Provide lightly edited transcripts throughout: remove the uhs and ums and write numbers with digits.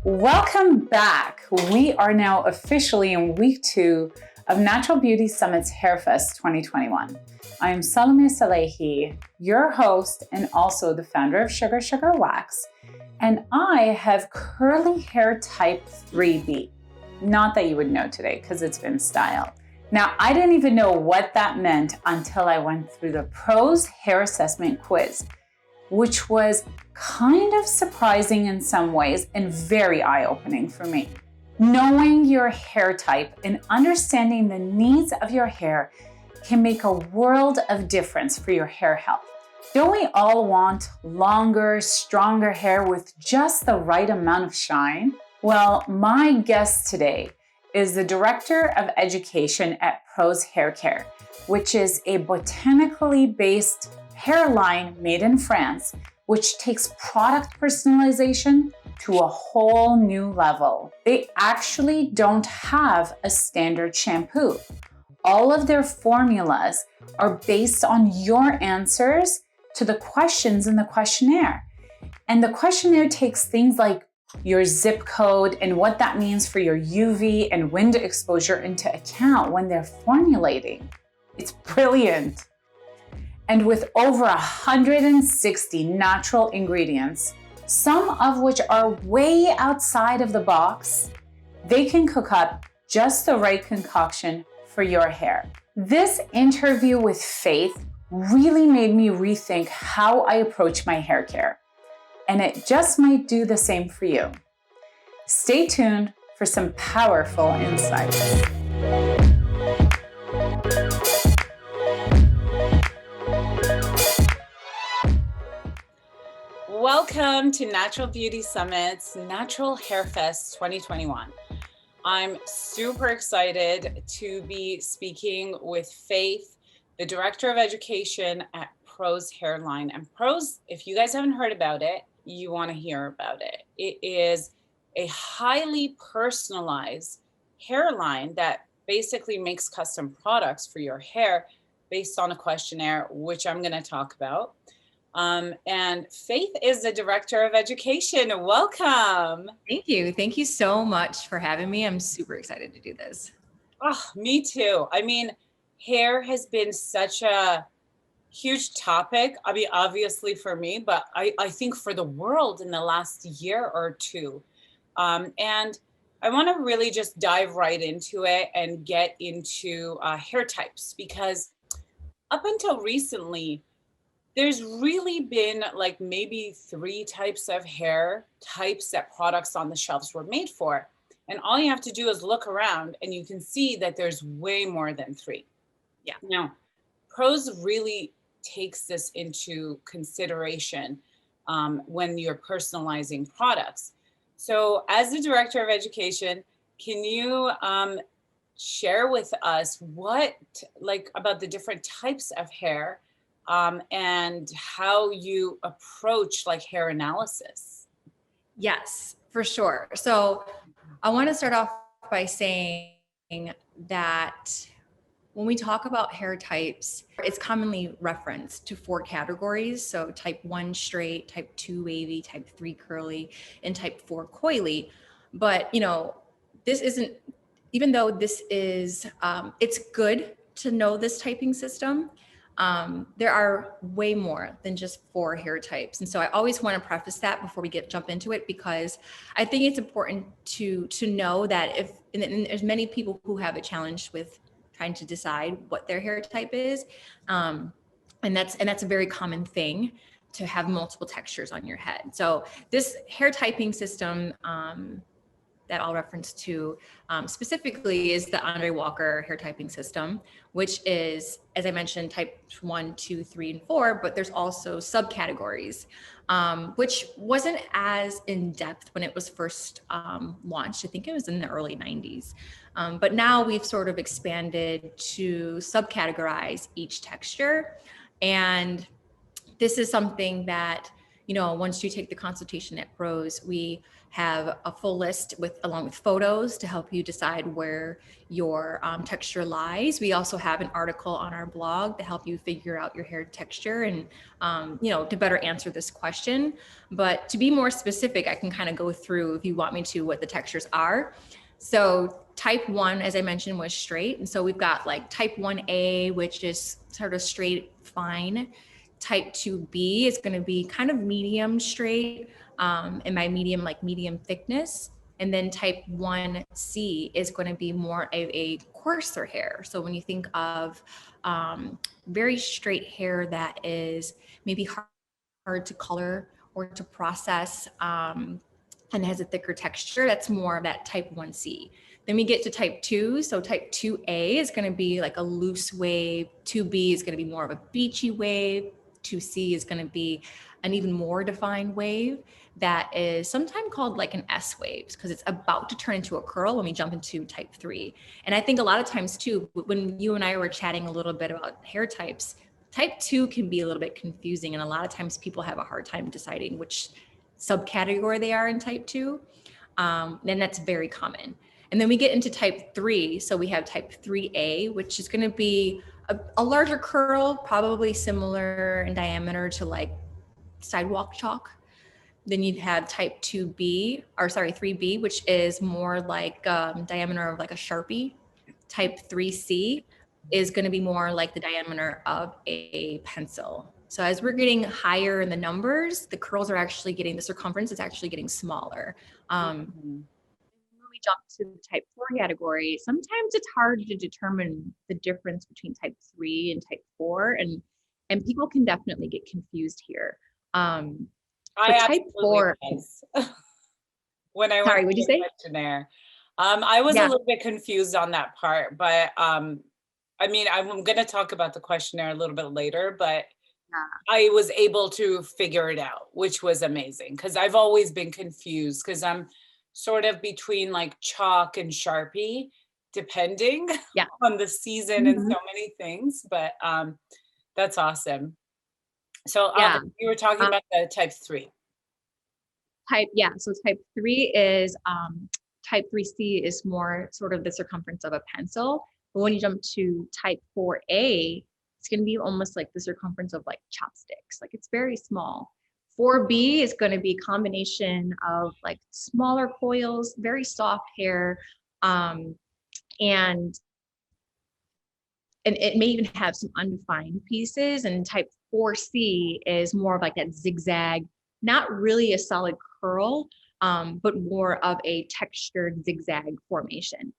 Welcome back. We are now officially in week 2 of Natural Beauty Summit's Hair Fest 2021. I am Salome Sallehy, your host and also the founder of Sugar Wax, and I have curly hair type 3B. Not that you would know today because it's been styled. Now, I didn't even know what that meant until I went through the Prose Hair Assessment Quiz, which was kind of surprising in some ways and very eye-opening for me. Knowing your hair type and understanding the needs of your hair can make a world of difference for your hair health. Don't we all want longer, stronger hair with just the right amount of shine? Well, my guest today is the Director of Education at Prose Hair Care, which is a botanically based hair line made in France, which takes product personalization to a whole new level. They actually don't have a standard shampoo. All of their formulas are based on your answers to the questions in the questionnaire. And the questionnaire takes things like your zip code and what that means for your UV and wind exposure into account when they're formulating. It's brilliant. And with over 160 natural ingredients, some of which are way outside of the box, they can cook up just the right concoction for your hair. This interview with Faith really made me rethink how I approach my hair care, and it just might do the same for you. Stay tuned for some powerful insights. Welcome to Natural Beauty Summit's Natural Hair Fest 2021. I'm super excited to be speaking with Faith, the Director of Education at Prose Hairline. And Prose, if you guys haven't heard about it, you want to hear about it. It is a highly personalized hairline that basically makes custom products for your hair based on a questionnaire, which I'm going to talk about. And Faith is the Director of Education. Welcome. Thank you. Thank you so much for having me. I'm super excited to do this. Oh, me too. I mean, hair has been such a huge topic. I mean, obviously for me, but I think for the world in the last year or two. And I want to really just dive right into it and get into hair types, because up until recently, there's really been like maybe 3 types of hair types that products on the shelves were made for. And all you have to do is look around and you can see that there's way more than 3. Yeah. Now, Prose really takes this into consideration when you're personalizing products. So as the Director of Education, can you share with us about the different types of hair and how you approach like hair analysis? Yes, for sure. So I want to start off by saying that when we talk about hair types, it's commonly referenced to 4 categories. So type 1 straight, type 2 wavy, type 3 curly, and type 4 coily. But, this isn't, even though this is, it's good to know this typing system, there are way more than just 4 hair types. And so I always want to preface that before we jump into it, because I think it's important to know that and there's many people who have a challenge with trying to decide what their hair type is. And that's a very common thing, to have multiple textures on your head. So this hair typing system, that I'll reference to specifically is the Andre Walker hair typing system, which is, as I mentioned, type 1, 2, 3, and 4, but there's also subcategories, which wasn't as in depth when it was first launched. I think it was in the early 90s. But now we've sort of expanded to subcategorize each texture. And this is something that once you take the consultation at Prose, we have a full list along with photos to help you decide where your texture lies. We also have an article on our blog to help you figure out your hair texture and, to better answer this question. But to be more specific, I can kind of go through, if you want me to, what the textures are. So type 1, as I mentioned, was straight. And so we've got like type 1A, which is sort of straight, fine. Type 2B is going to be kind of medium straight, and by medium, like medium thickness. And then type 1C is going to be more of a coarser hair. So when you think of very straight hair that is maybe hard to color or to process, and has a thicker texture, that's more of that type 1C. Then we get to type 2. So type 2A is going to be like a loose wave. 2B is going to be more of a beachy wave. 2C is going to be an even more defined wave that is sometimes called like an S wave, because it's about to turn into a curl when we jump into type 3. And I think a lot of times too, when you and I were chatting a little bit about hair types, type 2 can be a little bit confusing. And a lot of times people have a hard time deciding which subcategory they are in type 2. Then that's very common. And then we get into type 3. So we have type 3A, which is going to be a larger curl, probably similar in diameter to like sidewalk chalk. Then you'd have type 3B, which is more like diameter of like a Sharpie. Type 3C is going to be more like the diameter of a pencil. So as we're getting higher in the numbers, the curls are actually getting, the circumference is actually getting smaller. When we jump to the type 4 category, sometimes it's hard to determine the difference between type 3 and type 4, and people can definitely get confused here. I type 4 when I sorry, went what'd you through the say? questionnaire, I was Yeah. a little bit confused on that part, but I mean, I'm going to talk about the questionnaire a little bit later, but I was able to figure it out, which was amazing, because I've always been confused because I'm sort of between like chalk and Sharpie, depending Yeah. on the season and so many things. But that's awesome. So Yeah. you were talking about the type 3. So type 3 is type 3C is more sort of the circumference of a pencil. But when you jump to type 4A, it's going to be almost like the circumference of like chopsticks. Like it's very small. 4B is going to be a combination of like smaller coils, very soft hair, and it may even have some undefined pieces. And type 4C is more of like that zigzag, not really a solid curl, but more of a textured zigzag formation.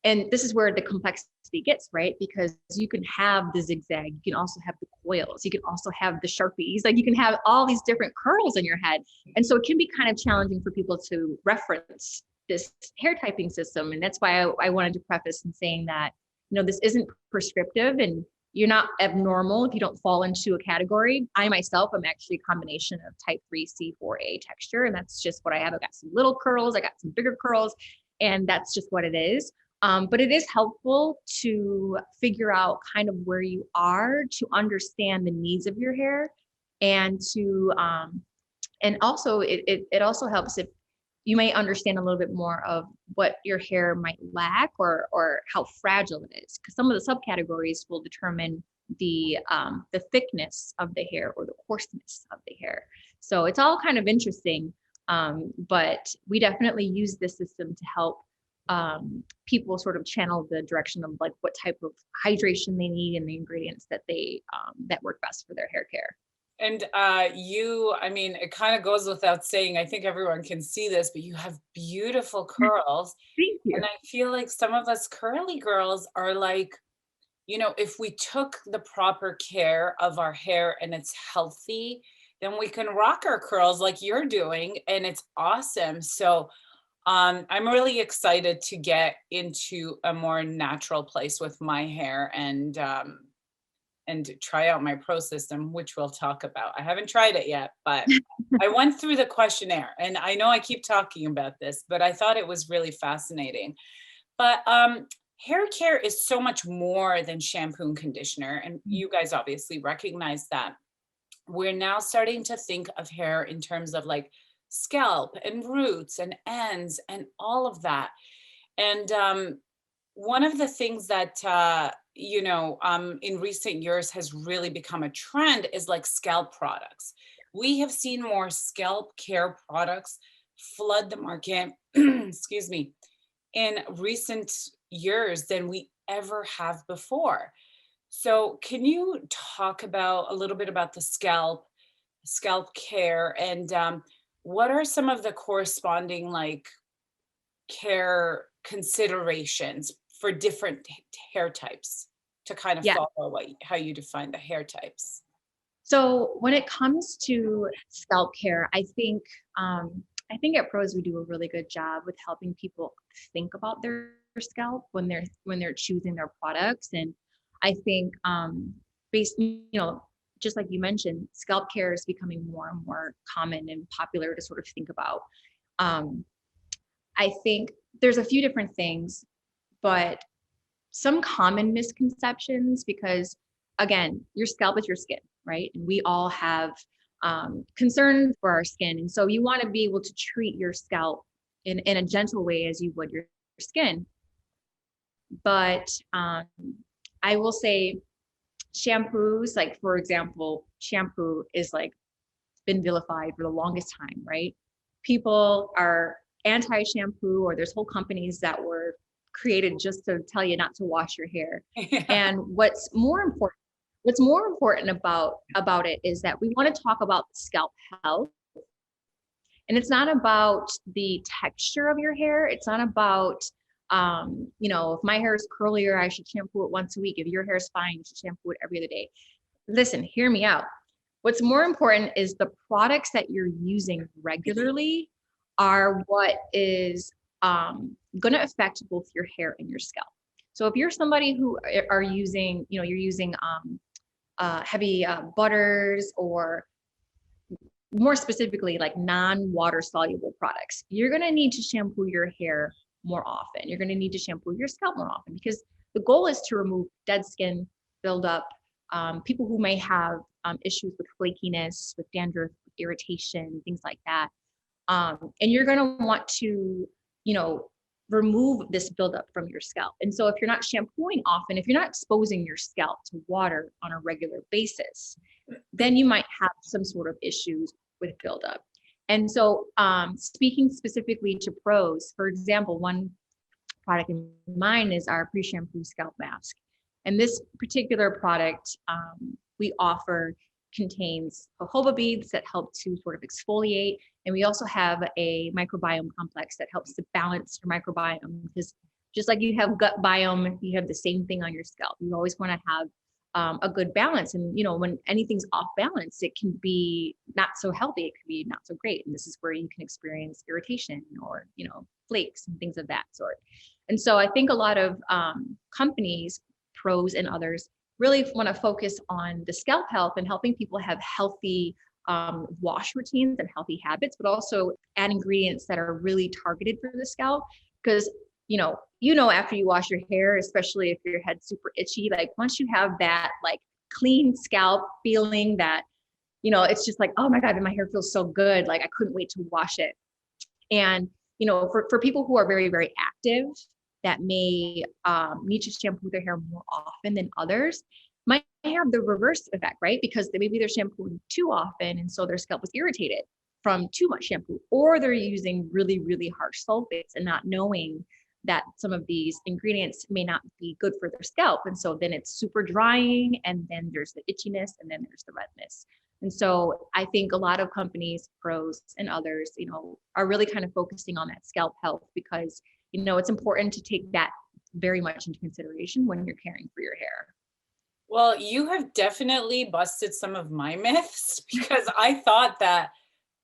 And this is where the complexity gets, right? Because you can have the zigzag, you can also have the coils, you can also have the Sharpies, like you can have all these different curls in your head. And so it can be kind of challenging for people to reference this hair typing system. And that's why I wanted to preface in saying that, this isn't prescriptive and you're not abnormal if you don't fall into a category. I myself am actually a combination of type 3C4A texture, and that's just what I have. I got some little curls, I got some bigger curls, and that's just what it is. But it is helpful to figure out kind of where you are, to understand the needs of your hair, and to and also it also helps if you may understand a little bit more of what your hair might lack or how fragile it is, because some of the subcategories will determine the thickness of the hair or the coarseness of the hair. So it's all kind of interesting, but we definitely use this system to help people sort of channel the direction of like what type of hydration they need and the ingredients that they that work best for their hair care. And I mean, it kind of goes without saying, I think everyone can see this, but you have beautiful curls. Thank you. And I feel like some of us curly girls are like, if we took the proper care of our hair and it's healthy, then we can rock our curls like you're doing, and it's awesome. So I'm really excited to get into a more natural place with my hair and try out my Pro system, which we'll talk about. I haven't tried it yet, but I went through the questionnaire, and I know I keep talking about this, but I thought it was really fascinating. But hair care is so much more than shampoo and conditioner, and you guys obviously recognize that. we're now starting to think of hair in terms of like scalp and roots and ends and all of that. And one of the things that in recent years has really become a trend is like scalp products. We have seen more scalp care products flood the market, excuse me, in recent years than we ever have before. So can you talk about a little bit about the scalp care, and what are some of the corresponding like care considerations for different hair types to kind of Yeah. follow how you define the hair types? So when it comes to scalp care, I think at Prose we do a really good job with helping people think about their scalp when they're choosing their products. And I think based, just like you mentioned, scalp care is becoming more and more common and popular to sort of think about. Um, I think there's a few different things, but some common misconceptions, because again, your scalp is your skin, right? And we all have concerns for our skin. And so you want to be able to treat your scalp in a gentle way as you would your skin. But I will say shampoos, like for example, shampoo is like been vilified for the longest time, right? People are anti-shampoo, or there's whole companies that were created just to tell you not to wash your hair. Yeah. And what's more important about it is that we want to talk about scalp health. And it's not about the texture of your hair. It's not about if my hair is curlier, I should shampoo it once a week. If your hair is fine, you should shampoo it every other day. Listen, hear me out. What's more important is the products that you're using regularly are what is going to affect both your hair and your scalp. So if you're somebody who are using, you're using heavy butters, or more specifically like non-water soluble products, you're going to need to shampoo your hair more often. You're going to need to shampoo your scalp more often, because the goal is to remove dead skin buildup. People who may have issues with flakiness, with dandruff, irritation, things like that. And you're going to want to, remove this buildup from your scalp. And so if you're not shampooing often, if you're not exposing your scalp to water on a regular basis, then you might have some sort of issues with buildup. And so speaking specifically to Prose, for example, one product in mind is our Pre-Shampoo Scalp Mask. And this particular product we offer contains jojoba beads that help to sort of exfoliate. And we also have a microbiome complex that helps to balance your microbiome, because just like you have gut biome, you have the same thing on your scalp. You always want to have a good balance. And, when anything's off balance, it can be not so healthy. It can be not so great. And this is where you can experience irritation or, flakes and things of that sort. And so I think a lot of companies, Prose and others, really want to focus on the scalp health and helping people have healthy wash routines and healthy habits, but also add ingredients that are really targeted for the scalp. Because, after you wash your hair, especially if your head's super itchy, like once you have that like clean scalp feeling that, it's just like, oh my God, my hair feels so good. Like I couldn't wait to wash it. And, for people who are very, very active, that may need to shampoo their hair more often than others, might have the reverse effect, right? Because maybe they're shampooing too often, and so their scalp is irritated from too much shampoo, or they're using really, really harsh sulfates and not knowing that some of these ingredients may not be good for their scalp. And so then it's super drying, and then there's the itchiness, and then there's the redness. And so I think a lot of companies, Prose and others, are really kind of focusing on that scalp health, because it's important to take that very much into consideration when you're caring for your hair. Well, you have definitely busted some of my myths, because I thought that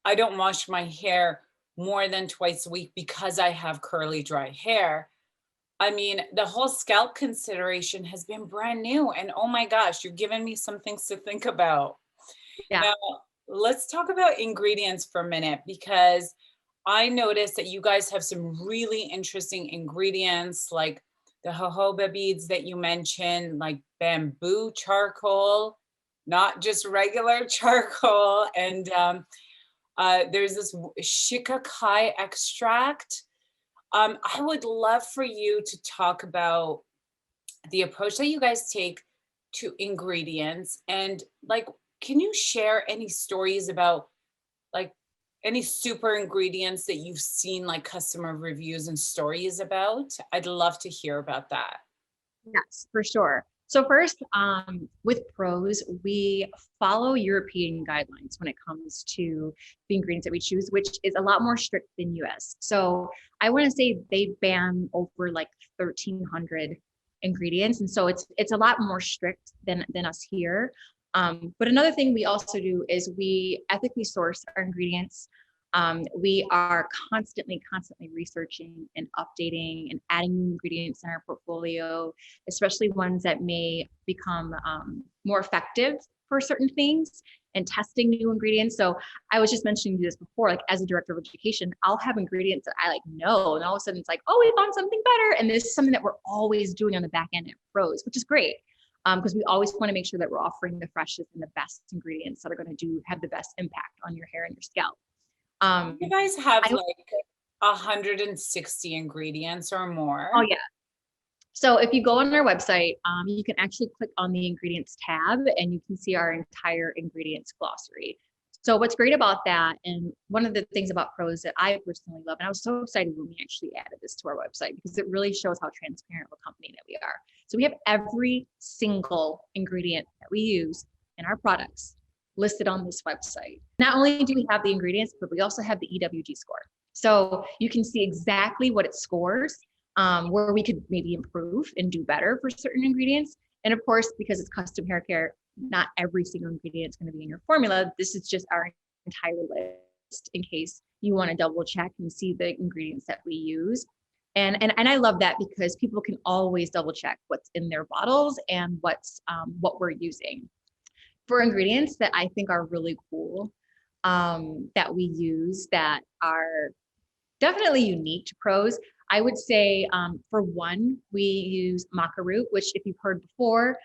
I don't wash my hair more than twice a week because I have curly, dry hair. I mean, the whole scalp consideration has been brand new. And oh my gosh, you've given me some things to think about. Yeah. Now, let's talk about ingredients for a minute, because I noticed that you guys have some really interesting ingredients, like the jojoba beads that you mentioned, like bamboo charcoal, not just regular charcoal. And there's this shikakai extract. I would love for you to talk about the approach that you guys take to ingredients, and like, can you share any stories about like any super ingredients that you've seen like customer reviews and stories about? I'd love to hear about that. Yes, for sure. So first, with Prose, we follow European guidelines when it comes to the ingredients that we choose, which is a lot more strict than US. So I want to say they ban over like 1,300 ingredients, and so it's a lot more strict than us here. But another thing we also do is we ethically source our ingredients. We are constantly researching and updating and adding new ingredients in our portfolio, especially ones that may become more effective for certain things, and testing new ingredients. So I was just mentioning this before, like as a director of education, I'll have ingredients that I like know, and all of a sudden it's like, oh, we found something better. And this is something that we're always doing on the back end at Prose, which is great. Because we always want to make sure that we're offering the freshest and the best ingredients that are going to have the best impact on your hair and your scalp. You guys have like 160 ingredients or more. Oh yeah. So if you go on our website, you can actually click on the ingredients tab and you can see our entire ingredients glossary. So what's great about that, and one of the things about Prose that I personally love, and I was so excited when we actually added this to our website because it really shows how transparent of a company that we are. So we have every single ingredient that we use in our products listed on this website. Not only do we have the ingredients, but we also have the EWG score. So you can see exactly what it scores, where we could maybe improve and do better for certain ingredients. And of course, because it's custom hair care, not every single ingredient is going to be in your formula. This is just our entire list in case you want to double check and see the ingredients that we use. And I love that because people can always double check what's in their bottles and what we're using. For ingredients that I think are really cool, that we use that are definitely unique to Prose, I would say for one, we use maca root, which if you've heard before,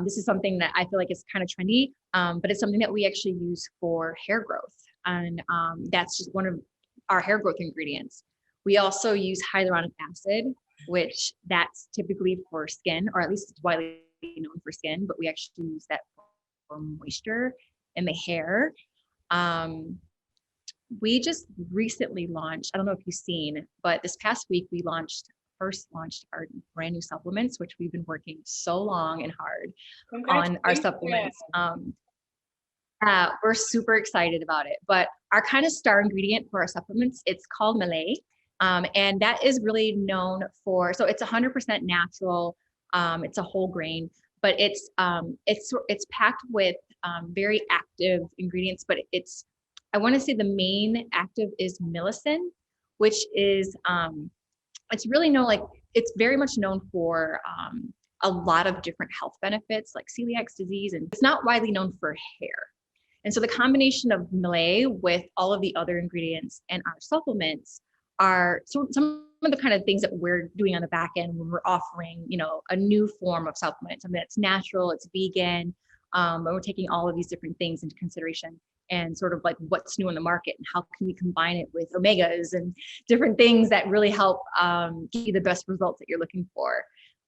this is something that I feel like is kind of trendy, but it's something that we actually use for hair growth. And that's just one of our hair growth ingredients. We also use hyaluronic acid, which that's typically for skin, or at least it's widely known for skin, but we actually use that for moisture in the hair. We just recently launched, I don't know if you've seen, but this past week we first launched our brand new supplements, which we've been working so long and hard on our supplements. We're super excited about it, but our kind of star ingredient for our supplements, it's called Malay. And that is really known for, so it's 100% natural. It's a whole grain, but it's packed with very active ingredients, but I want to say the main active is millicin, which is, it's really known, like it's very much known for a lot of different health benefits like celiac disease, and it's not widely known for hair. And so the combination of Malay with all of the other ingredients and our supplements are some of the kind of things that we're doing on the back end when we're offering, a new form of supplement, something that's natural, it's vegan, and we're taking all of these different things into consideration and sort of like what's new in the market and how can we combine it with omegas and different things that really help give you the best results that you're looking for.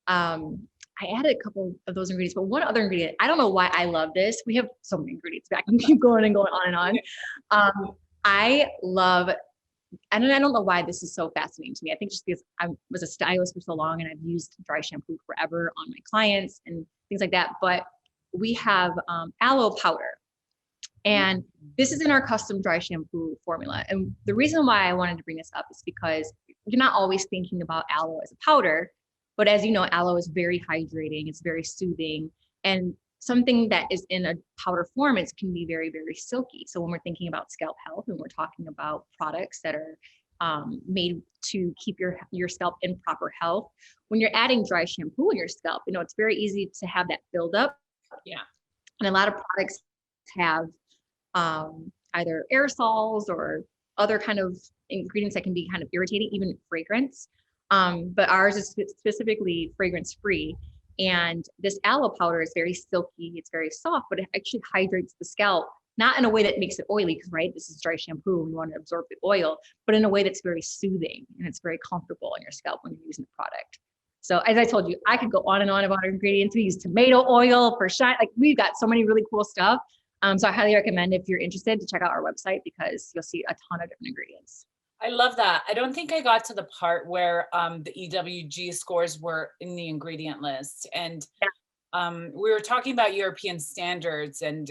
I added a couple of those ingredients, but one other ingredient, I don't know why I love this. We have so many ingredients, but I can keep going and going on and on. I don't know why this is so fascinating to me. I think just because I was a stylist for so long and I've used dry shampoo forever on my clients and things like that. But we have aloe powder. And this is in our custom dry shampoo formula. And the reason why I wanted to bring this up is because you're not always thinking about aloe as a powder, but as you know, aloe is very hydrating, it's very soothing, and something that is in a powder form, it can be very, very silky. So when we're thinking about scalp health and we're talking about products that are made to keep your scalp in proper health, when you're adding dry shampoo in your scalp, it's very easy to have that buildup. Yeah. And a lot of products have either aerosols or other kind of ingredients that can be kind of irritating, even fragrance. But ours is specifically fragrance free. And this aloe powder is very silky. It's very soft, but it actually hydrates the scalp, not in a way that makes it oily, because right, this is dry shampoo. We want to absorb the oil, but in a way that's very soothing and it's very comfortable on your scalp when you're using the product. So as I told you, I could go on and on about our ingredients. We use tomato oil for shine. Like we've got so many really cool stuff. So I highly recommend, if you're interested, to check out our website, because you'll see a ton of different ingredients. I love that. I don't think I got to the part where the EWG scores were in the ingredient list. And we were talking about European standards, and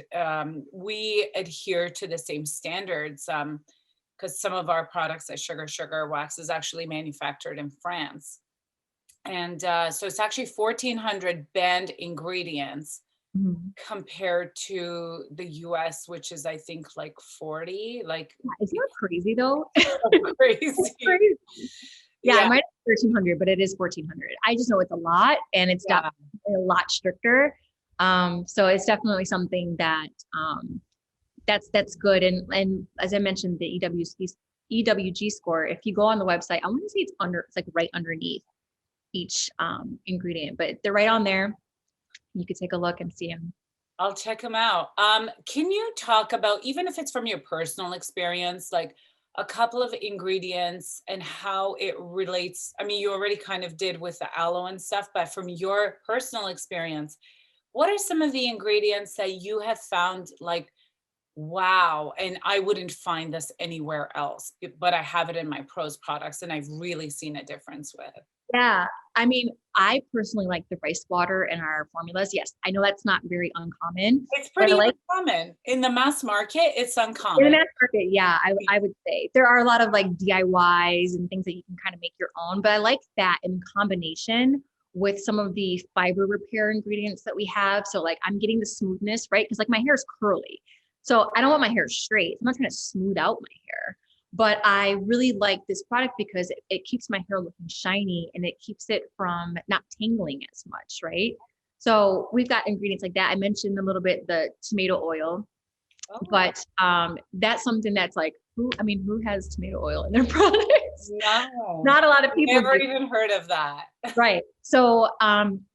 we adhere to the same standards because some of our products, like sugar wax, is actually manufactured in France. And so it's actually 1,400 banned ingredients compared to the US, which is, I think, like 40. Like, isn't that crazy though? Crazy. It's crazy. Yeah, it might have 1,300, but it is 1,400. I just know it's a lot, and it's definitely a lot stricter. So it's definitely something that that's good. And as I mentioned, the EWG score, if you go on the website, I want to say it's like right underneath each ingredient, but they're right on there. You could take a look and see them. I'll check them out. Can you talk about, even if it's from your personal experience, like a couple of ingredients and how it relates? I mean, you already kind of did with the aloe and stuff, but from your personal experience, what are some of the ingredients that you have found like, wow, and I wouldn't find this anywhere else, but I have it in my Prose products and I've really seen a difference with? Yeah. I mean, I personally like the rice water in our formulas. Yes, I know that's not very uncommon. It's pretty uncommon. In the mass market, it's uncommon. In the mass market, yeah, I would say. There are a lot of like DIYs and things that you can kind of make your own, but I like that in combination with some of the fiber repair ingredients that we have. So like I'm getting the smoothness, right? Because like my hair is curly. So I don't want my hair straight. I'm not trying to smooth out my hair. But I really like this product because it keeps my hair looking shiny, and it keeps it from not tangling as much, right? So we've got ingredients like that. I mentioned a little bit the tomato oil, but that's something that's like, who has tomato oil in their products? No, not a lot of people. Never even heard of that. Right. So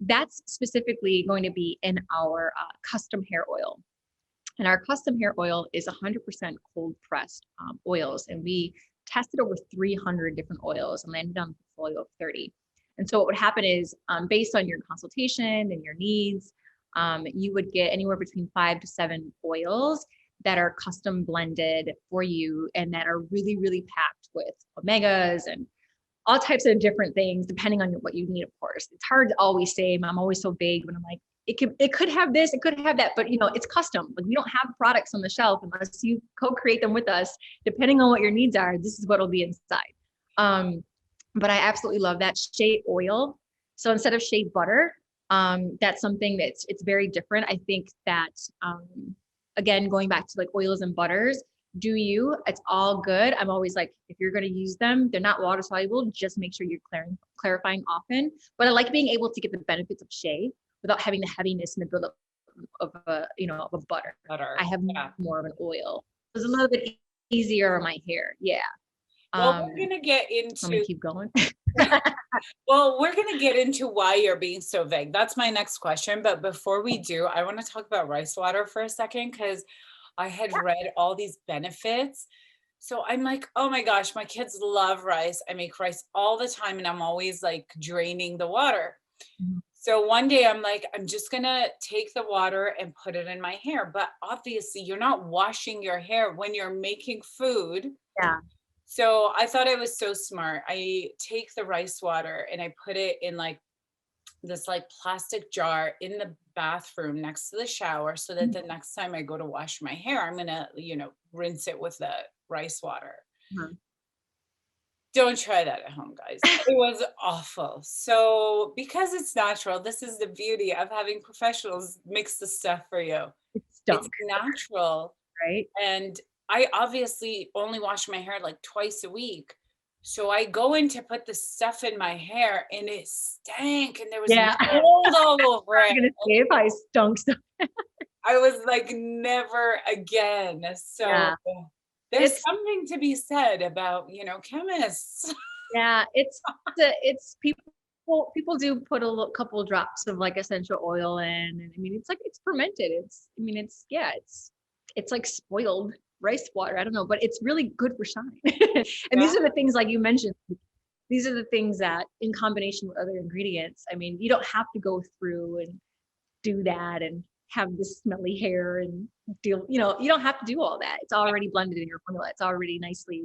that's specifically going to be in our custom hair oil. And our custom hair oil is 100% cold pressed oils. And we tested over 300 different oils and landed on a portfolio of 30. And so what would happen is based on your consultation and your needs, you would get anywhere between 5 to 7 oils that are custom blended for you and that are really, really packed with omegas and all types of different things, depending on what you need, of course. It's hard to always say, I'm always so vague when I'm like, it could have this, it could have that, but it's custom. Like we don't have products on the shelf unless you co-create them with us. Depending on what your needs are, this is what will be inside. But I absolutely love that shea oil. So instead of shea butter, that's something it's very different. I think that, again, going back to like oils and butters, it's all good. I'm always like, if you're going to use them, they're not water soluble, just make sure you're clarifying often. But I like being able to get the benefits of shea without having the heaviness and the buildup of a butter. I have more of an oil. It's a little bit easier on my hair. Yeah. Well, we're gonna get into. I'm gonna keep going. Well, we're gonna get into why you're being so vague. That's my next question. But before we do, I want to talk about rice water for a second, because I had read all these benefits. So I'm like, oh my gosh, my kids love rice. I make rice all the time, and I'm always like draining the water. Mm-hmm. So one day I'm like, I'm just going to take the water and put it in my hair. But obviously you're not washing your hair when you're making food. Yeah. So I thought it was so smart. I take the rice water and I put it in like this like plastic jar in the bathroom next to the shower, so that the next time I go to wash my hair, I'm going to, rinse it with the rice water. Mm-hmm. Don't try that at home, guys. It was awful. So because it's natural, this is the beauty of having professionals mix the stuff for you. It's natural. Right. And I obviously only wash my hair like twice a week. So I go in to put the stuff in my hair and it stank, and there was mold all over it. I'm going to say if I stunk so I was like, never again. So there's something to be said about, chemists. Yeah, it's people Well, people do put a couple drops of like essential oil in, and I mean, it's like it's fermented. It's like spoiled rice water. I don't know, but it's really good for shine. And these are the things like you mentioned. These are the things that, in combination with other ingredients, I mean, you don't have to go through and do that and have this smelly hair and deal. You don't have to do all that. It's already blended in your formula. It's already nicely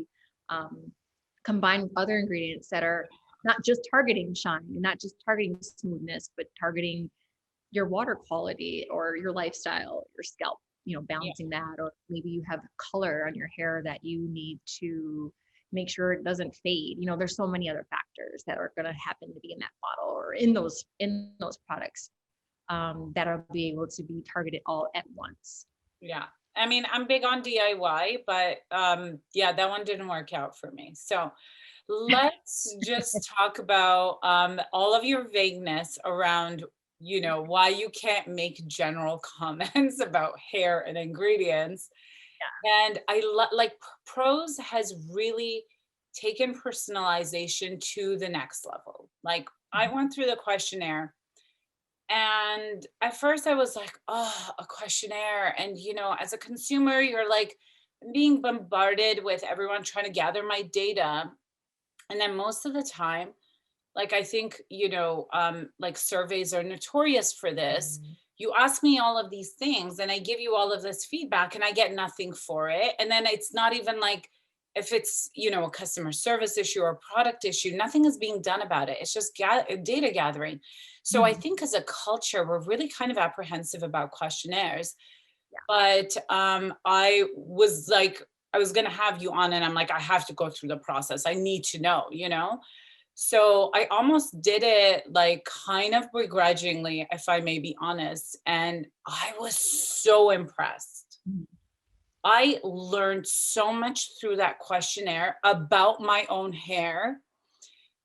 combined with other ingredients that are not just targeting shine and not just targeting smoothness, but targeting your water quality or your lifestyle, your scalp, balancing that, or maybe you have color on your hair that you need to make sure it doesn't fade. There's so many other factors that are going to happen to be in that bottle or in those products that'll be able to be targeted all at once. Yeah. I mean, I'm big on DIY, but that one didn't work out for me. So let's just talk about all of your vagueness around, why you can't make general comments about hair and ingredients. Yeah. And I like Prose has really taken personalization to the next level. Like I went through the questionnaire, and at first I was like, oh, a questionnaire. And, as a consumer, you're like being bombarded with everyone trying to gather my data. And then most of the time, like, I think, like surveys are notorious for this. Mm-hmm. You ask me all of these things and I give you all of this feedback and I get nothing for it. And then it's not even like, if it's, a customer service issue or a product issue, nothing is being done about it. It's just data gathering. So I think as a culture, we're really kind of apprehensive about questionnaires. Yeah. But I was going to have you on and I'm like, I have to go through the process. I need to know, So I almost did it like kind of begrudgingly, if I may be honest. And I was so impressed. Mm-hmm. I learned so much through that questionnaire about my own hair,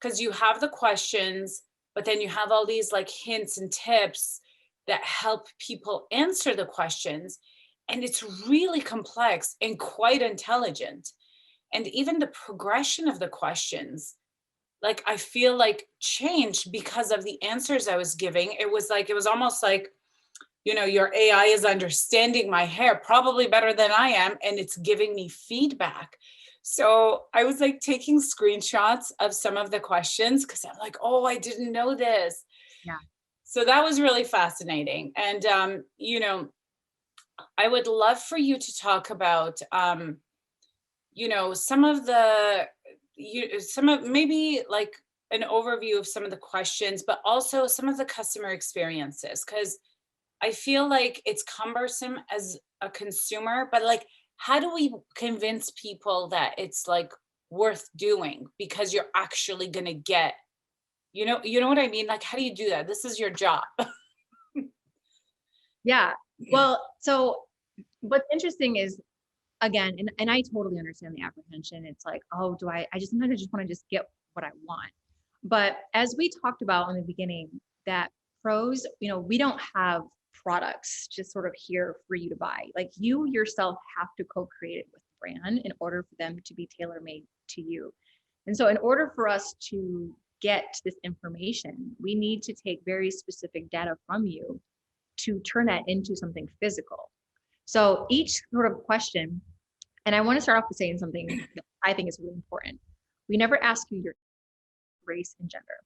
because you have the questions, but then you have all these like hints and tips that help people answer the questions. And it's really complex and quite intelligent. And even the progression of the questions, like I feel like changed because of the answers I was giving. It was almost like, your AI is understanding my hair probably better than I am, and it's giving me feedback. So I was like taking screenshots of some of the questions because I'm like, oh, I didn't know this. Yeah. So that was really fascinating. And, I would love for you to talk about, some of maybe like an overview of some of the questions, but also some of the customer experiences, because I feel like it's cumbersome as a consumer, but like, how do we convince people that it's like worth doing because you're actually going to get, you know what I mean? Like, how do you do that? This is your job. Yeah. Well, so what's interesting is, again, and I totally understand the apprehension. It's like, oh, sometimes I just want to just get what I want. But as we talked about in the beginning, that Prose, we don't have products just sort of here for you to buy. Like you yourself have to co-create it with the brand in order for them to be tailor-made to you. And so in order for us to get this information, we need to take very specific data from you to turn that into something physical. So each sort of question, and I want to start off with saying something that I think is really important. We never ask you your race and gender.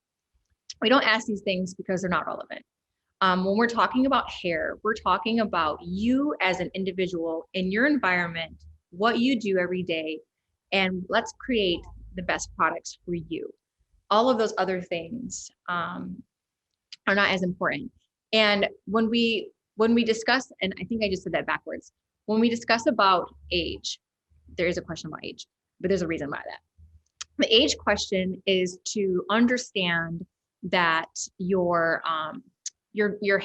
We don't ask these things because they're not relevant. When we're talking about hair, we're talking about you as an individual in your environment, what you do every day, and let's create the best products for you. All of those other things are not as important. And when we discuss, and I think I just said that backwards, when we discuss about age, there is a question about age, but there's a reason why that. The age question is to understand that your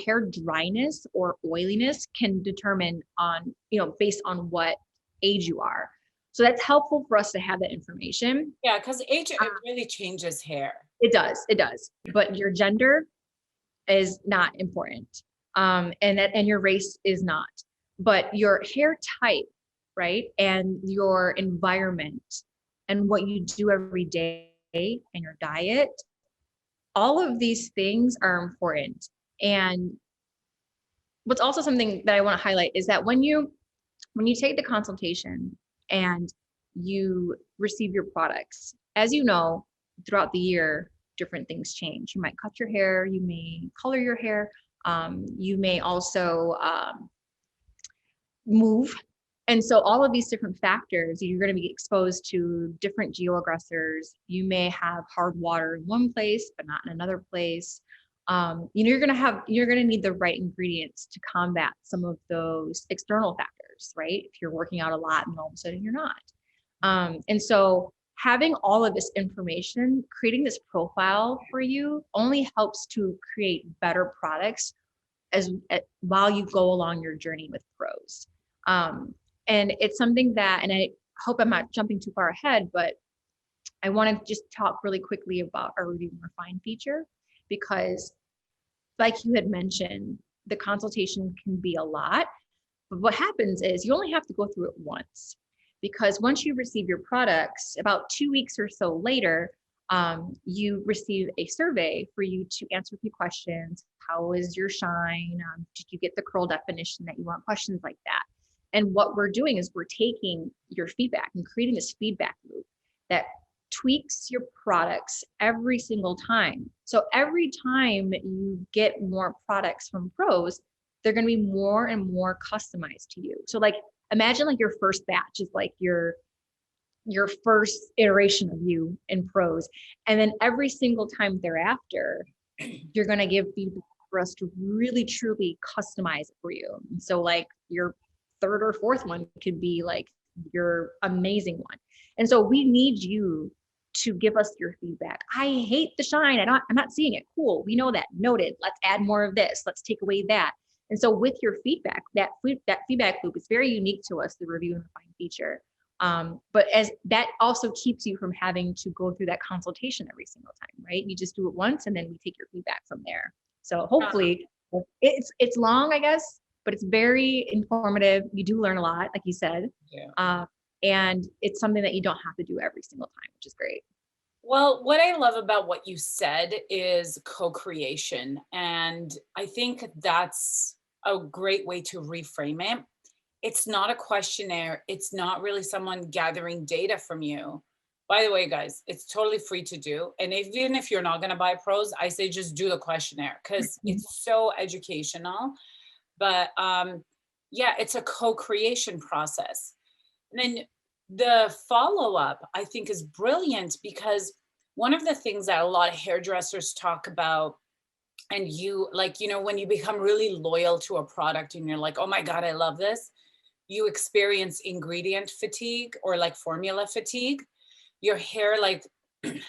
hair dryness or oiliness can determine on, based on what age you are. So that's helpful for us to have that information. Yeah, because age, it really changes hair. It does. But your gender is not important. And your race is not. But your hair type, right? And your environment and what you do every day and your diet all of these things are important. And what's also something that I want to highlight is that when you take the consultation and you receive your products, as you know, throughout the year, different things change. You might cut your hair, you may color your hair, you may also move. And so all of these different factors, you're going to be exposed to different geoaggressors. You may have hard water in one place, but not in another place. You're going to need the right ingredients to combat some of those external factors, right? If you're working out a lot and all of a sudden you're not. And so having all of this information, creating this profile for you only helps to create better products while you go along your journey with Prose. And it's something that, and I hope I'm not jumping too far ahead, but I want to just talk really quickly about our Review and Refine feature, because like you had mentioned, the consultation can be a lot, but what happens is you only have to go through it once, because once you receive your products, about 2 weeks or so later, you receive a survey for you to answer a few questions. How is your shine? Did you get the curl definition that you want? Questions like that. And what we're doing is we're taking your feedback and creating this feedback loop that tweaks your products every single time. So every time you get more products from Prose, they're going to be more and more customized to you. So like, imagine like your first batch is like your first iteration of you in Prose. And then every single time thereafter, you're going to give feedback for us to really, truly customize it for you. And so like your third or fourth one could be like your amazing one. And so we need you to give us your feedback. I hate the shine. I'm not seeing it. Cool. We know that. Noted. Let's add more of this. Let's take away that. And so with your feedback, that feedback loop is very unique to us, the Review and Refine feature. But as that also keeps you from having to go through that consultation every single time, right? You just do it once and then we take your feedback from there. So hopefully it's long, I guess, but it's very informative. You do learn a lot, like you said. Yeah. And it's something that you don't have to do every single time, which is great. Well, what I love about what you said is co-creation. And I think that's a great way to reframe it. It's not a questionnaire. It's not really someone gathering data from you. By the way, guys, it's totally free to do. And even if you're not going to buy Prose, I say just do the questionnaire because it's so educational. But yeah, it's a co-creation process. And then the follow-up, I think, is brilliant because one of the things that a lot of hairdressers talk about, and you like, you know, when you become really loyal to a product and you're like, oh my God, I love this, you experience ingredient fatigue or like formula fatigue. Your hair like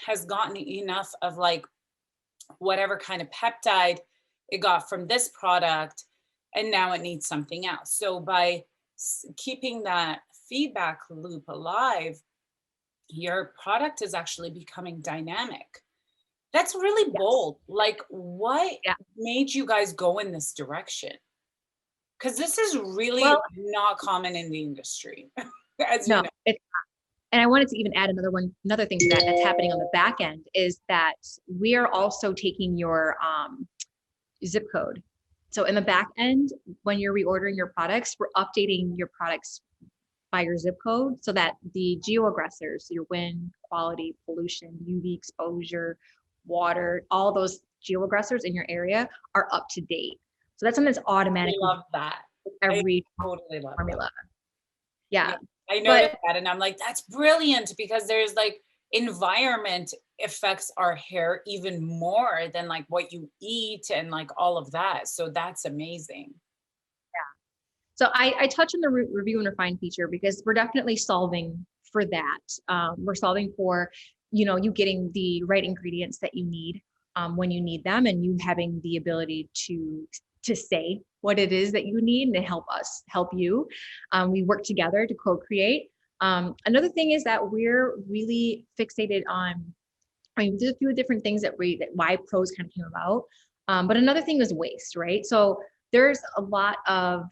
has gotten enough of like whatever kind of peptide it got from this product, and now it needs something else. So by keeping that feedback loop alive, your product is actually becoming dynamic. That's really bold. Like, what made you guys go in this direction? Because this is really not common in the industry, as you know. It's not. And I wanted to even add another thing to that that's happening on the back end is that we are also taking your zip code. So in the back end, when you're reordering your products, we're updating your products by your zip code so that the geoaggressors, your wind, quality, pollution, UV exposure, water, all those geoaggressors in your area are up to date. So that's something that's automatic. I love that. Every totally love formula. That. Yeah. I noticed that and I'm like, that's brilliant because there's like environment affects our hair even more than like what you eat and like all of that. So that's amazing. Yeah. So I touch on the Review and Refine feature because we're definitely solving for that. We're solving for, you know, you getting the right ingredients that you need when you need them, and you having the ability to say what it is that you need and to help us help you. We work together to co-create. Another thing is that we're really fixated on, there's a few different things that why Prose kind of came about. But another thing is waste, right? So there's a lot of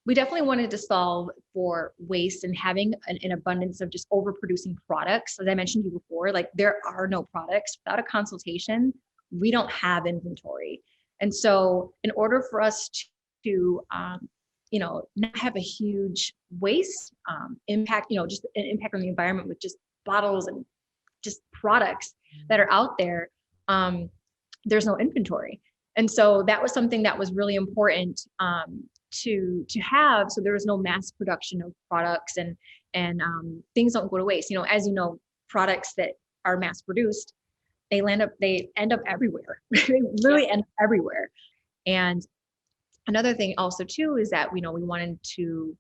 we definitely wanted to solve for waste and having an abundance of just overproducing products. As I mentioned to you before, like there are no products without a consultation. We don't have inventory. And so in order for us to not have a huge waste impact, just an impact on the environment with just bottles and just products that are out there, there's no inventory. And so that was something that was really important to have. So there was no mass production of products and things don't go to waste. As you know, products that are mass produced, they end up everywhere. They literally end up everywhere. And another thing also too is that we wanted to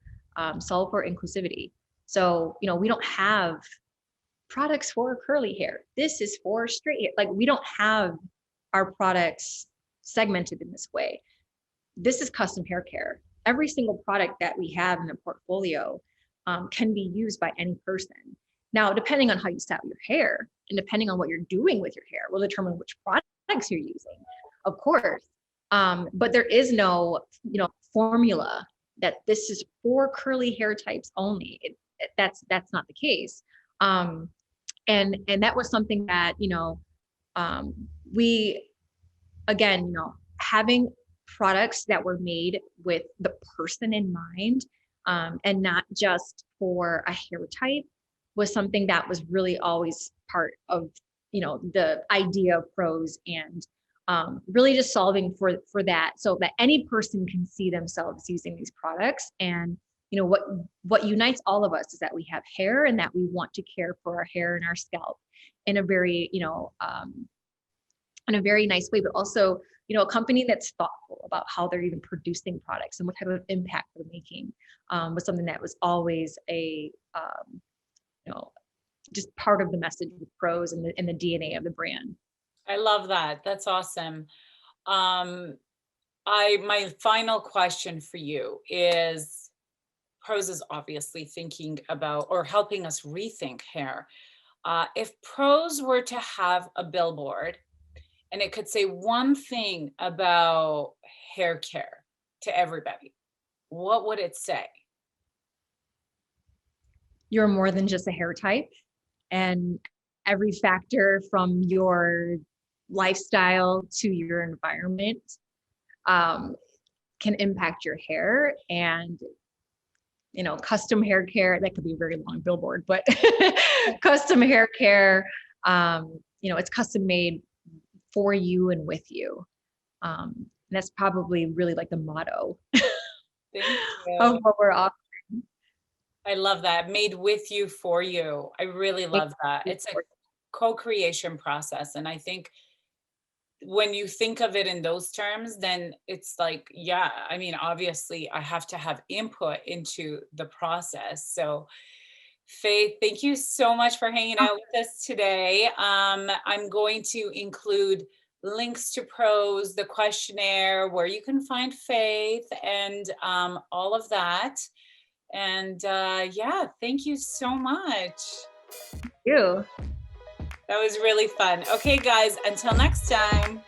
solve for inclusivity. So we don't have products for curly hair. This is for straight hair. Like we don't have our products segmented in this way. This is custom hair care. Every single product that we have in the portfolio can be used by any person. Now, depending on how you style your hair and depending on what you're doing with your hair will determine which products you're using, of course. But there is no, formula that this is for curly hair types only. That's not the case. And that was something that, we, again, having products that were made with the person in mind, and not just for a hair type, was something that was really always part of, the idea of Prose, and really just solving for that, so that any person can see themselves using these products. And what unites all of us is that we have hair and that we want to care for our hair and our scalp in a very, in a very nice way, but also, a company that's thoughtful about how they're even producing products and what type of impact they're making, was something that was always a, just part of the message with Prose and the DNA of the brand. I love that. That's awesome. My final question for you is, Prose is obviously thinking about or helping us rethink hair. If Prose were to have a billboard and it could say one thing about hair care to everybody, what would it say? You're more than just a hair type, and every factor from your lifestyle to your environment can impact your hair. And custom hair care, that could be a very long billboard, but custom hair care, it's custom made for you and with you. And that's probably really like the motto of what we're offering. I love that. Made with you, for you. I really love that. It's a co-creation process. And I think when you think of it in those terms, then it's like, yeah, I mean, obviously I have to have input into the process. So Faith, thank you so much for hanging out with us today. I'm going to include links to Prose, the questionnaire, where you can find Faith, and all of that. And yeah, thank you so much. Thank you. That was really fun. Okay, guys, until next time.